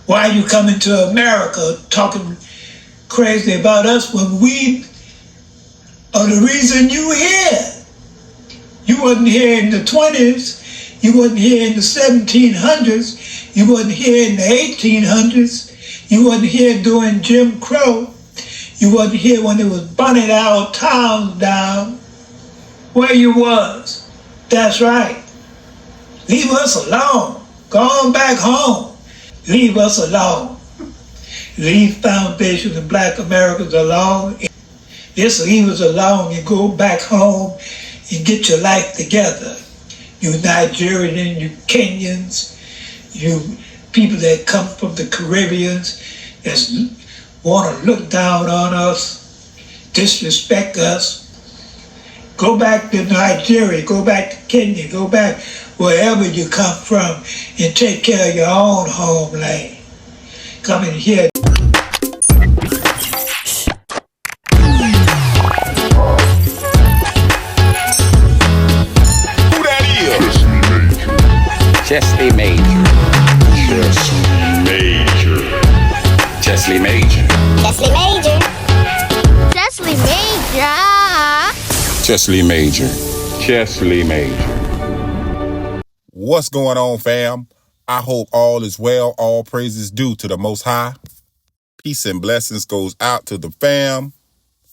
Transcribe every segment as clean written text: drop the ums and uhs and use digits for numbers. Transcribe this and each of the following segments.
Why are you coming to America talking crazy about us when we are the reason you here? You wasn't here in the 20s. You wasn't here in the 1700s. You wasn't here in the 1800s. You wasn't here during Jim Crow. You wasn't here when they was burning our towns down. Where you was. That's right. Leave us alone. Go on back home. Leave us alone. Leave Foundation of Black Americans alone. Just leave us alone and go back home and get your life together. You Nigerians, you Kenyans, you people that come from the Caribbeans that want to look down on us, disrespect us. Go back to Nigeria, go back to Kenya, go back wherever you come from and take care of your own homeland. Come in here. Who that is? Chesley Major. Chesley Major. Chesley Major. Chesley Major. Chesley Major. Chesley Major. What's going on, fam? I hope all is well. All praises due to the Most High. Peace and blessings goes out to the fam.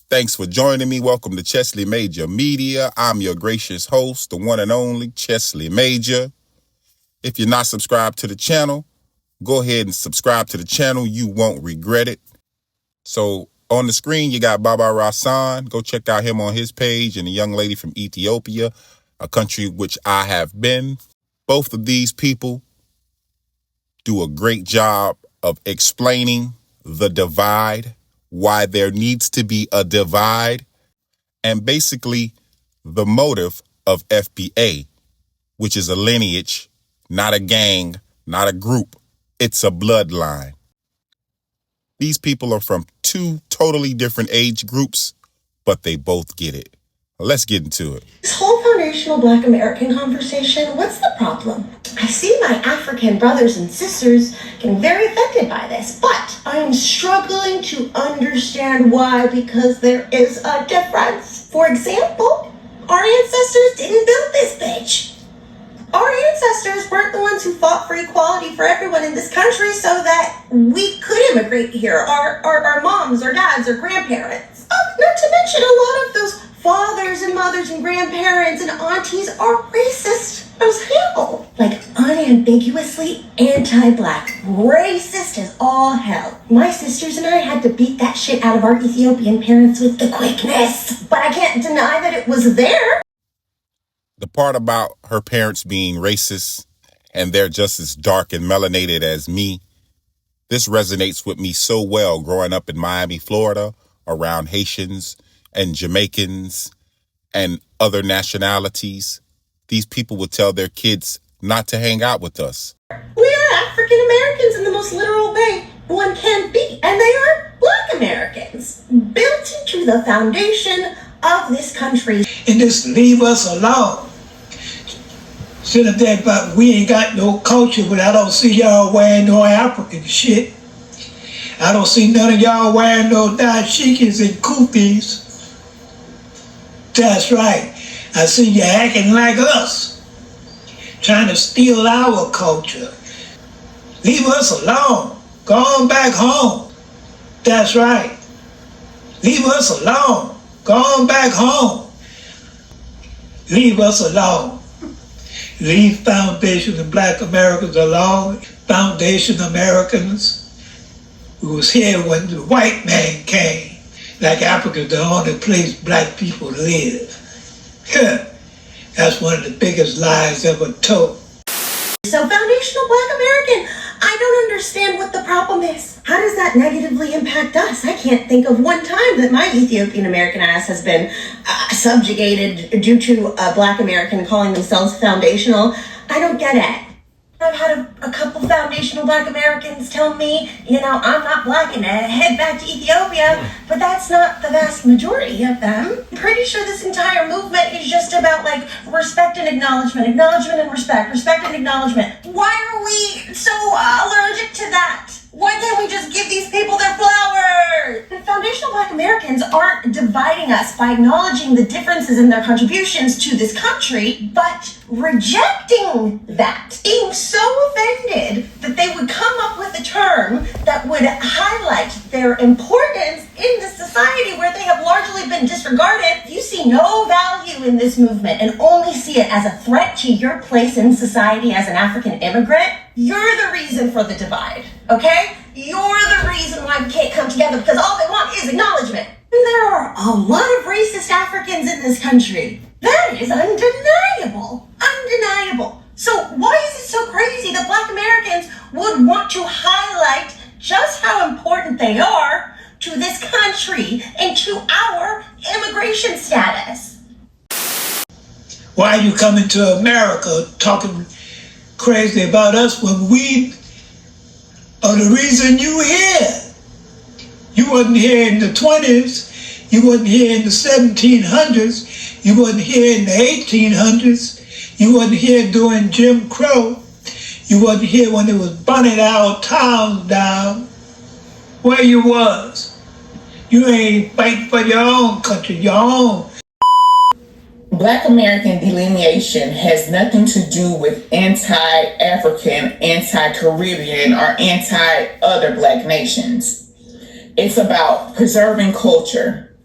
Thanks for joining me. Welcome to Chesley Major Media. I'm your gracious host, the one and only Chesley Major. If you're not subscribed to the channel, go ahead and subscribe to the channel. You won't regret it. So on the screen, you got Baba Rasan. Go check out him on his page, and a young lady from Ethiopia, a country which I have been. Both of these people do a great job of explaining the divide, why there needs to be a divide, and basically the motive of FBA, which is a lineage, not a gang, not a group. It's a bloodline. These people are from two totally different age groups, but they both get it. Let's get into it. This whole foundational Black American conversation, what's the problem? I see my African brothers and sisters getting very affected by this, but I am struggling to understand why, because there is a difference. For example, our ancestors didn't build this bitch. Our ancestors weren't the ones who fought for equality for everyone in this country so that we could immigrate here. Our moms, our dads, our grandparents. Not to mention a lot of those fathers and mothers and grandparents and aunties are racist as hell. Like unambiguously anti-Black. Racist as all hell. My sisters and I had to beat that shit out of our Ethiopian parents with the quickness. But I can't deny that it was there. The part about her parents being racist and they're just as dark and melanated as me, this resonates with me so well growing up in Miami, Florida, around Haitians and Jamaicans and other nationalities. These people would tell their kids not to hang out with us. We are African Americans in the most literal way one can be, and they are Black Americans, built into the foundation of this country. And just leave us alone. Sit up there, but we ain't got no culture, but I don't see y'all wearing no African shit. I don't see none of y'all wearing no dashikis and kufis. That's right. I see you acting like us, trying to steal our culture. Leave us alone. Go on back home. That's right. Leave us alone. Go on back home. Leave us alone. Leave Foundation of Black Americans alone. Foundation Americans who was here when the white man came. Like Africa's the only place Black people live. That's one of the biggest lies ever told. So foundational Black American, I don't understand what the problem is. How does that negatively impact us? I can't think of one time that my Ethiopian American ass has been subjugated due to a Black American calling themselves foundational. I don't get it. I've had a couple foundational Black Americans tell me, I'm not Black and head back to Ethiopia, but that's not the vast majority of them. I'm pretty sure this entire movement is just about respect and acknowledgement and respect and acknowledgement. Why are we so allergic to that? Americans aren't dividing us by acknowledging the differences in their contributions to this country, but rejecting that. Being so offended that they would come up with a term that would highlight their importance in the society where they have largely been disregarded. If you see no value in this movement and only see it as a threat to your place in society as an African immigrant, you're the reason for the divide, okay? You're the reason why we can't come together, because all they want is acknowledgement. And there are a lot of racist Africans in this country. That is undeniable. Undeniable. So why is it so crazy that Black Americans would want to highlight just how important they are to this country and to our immigration status? Why are you coming to America talking crazy about us when we are the reason you here? You wasn't here in the 20s. You wasn't here in the 1700s. You wasn't here in the 1800s. You wasn't here during Jim Crow. You wasn't here when they was burning our towns down. Where you was? You ain't fighting for your own country, your own. Black American delineation has nothing to do with anti-African, anti-Caribbean, or anti-other Black nations. It's about preserving culture,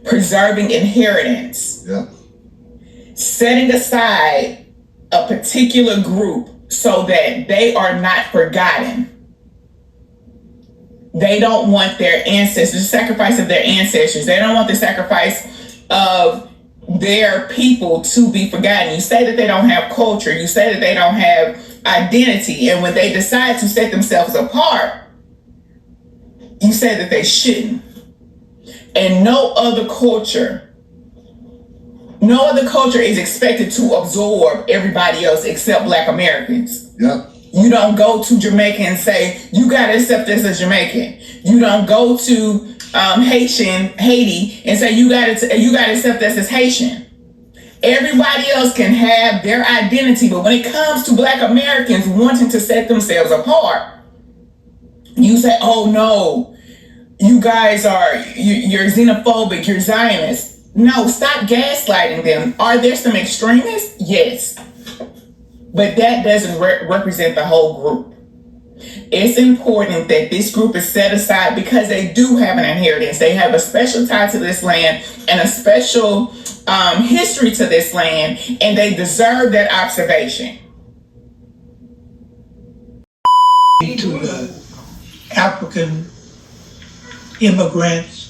preserving inheritance, setting aside a particular group so that they are not forgotten. They don't want their ancestors, the sacrifice of their ancestors. They don't want the sacrifice of their people to be forgotten. You say that they don't have culture. You say that they don't have identity. And when they decide to set themselves apart, you say that they shouldn't. And no other culture is expected to absorb everybody else except Black Americans. You don't go to Jamaica and say, you got to accept this as Jamaican. You don't go to Haiti and say, you got to accept this as Haitian. Everybody else can have their identity, but when it comes to Black Americans wanting to set themselves apart, you say, oh no, you guys you're xenophobic, you're Zionist. No, stop gaslighting them. Are there some extremists? Yes. But that doesn't represent the whole group. It's important that this group is set aside because they do have an inheritance. They have a special tie to this land and a special history to this land, and they deserve that observation. To the African immigrants,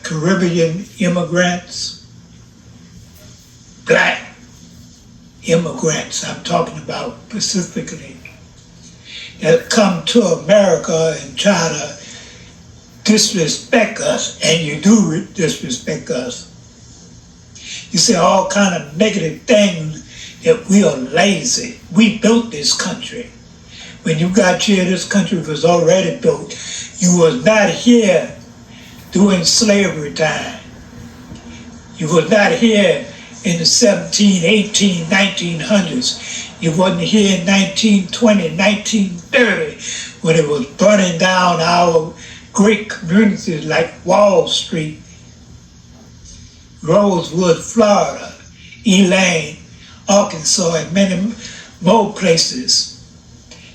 Caribbean immigrants, Black immigrants, I'm talking about specifically, that come to America and try to disrespect us, and you do disrespect us. You say all kind of negative things, that we are lazy. We built this country. When you got here, this country was already built. You was not here during slavery time. You was not here in the 17, 18, 1900s. You wasn't here in 1920, 1930, when it was burning down our great communities like Wall Street, Rosewood, Florida, Elaine, Arkansas, and many more places.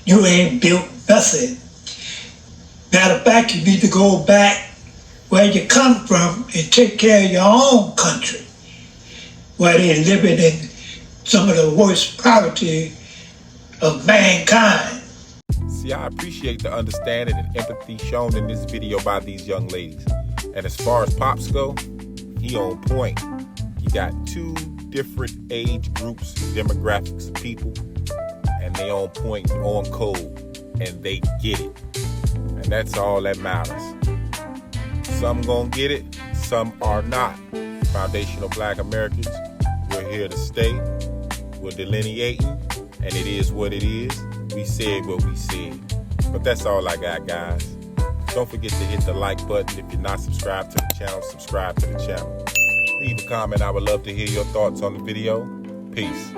You ain't built nothing. Matter of fact, you need to go back where you come from and take care of your own country, where they're living in some of the worst poverty of mankind. See, I appreciate the understanding and empathy shown in this video by these young ladies. And as far as Pops go, he on point. He got two different age groups, demographics of people, and they on point, on code, and they get it. And that's all that matters. Some gonna get it, some are not. Foundational Black Americans, we're here to stay. We're delineating, and it is what it is. We said what we said. But that's all I got, guys. Don't forget to hit the like button. If you're not subscribed to the channel, subscribe to the channel. Leave a comment. I would love to hear your thoughts on the video. Peace.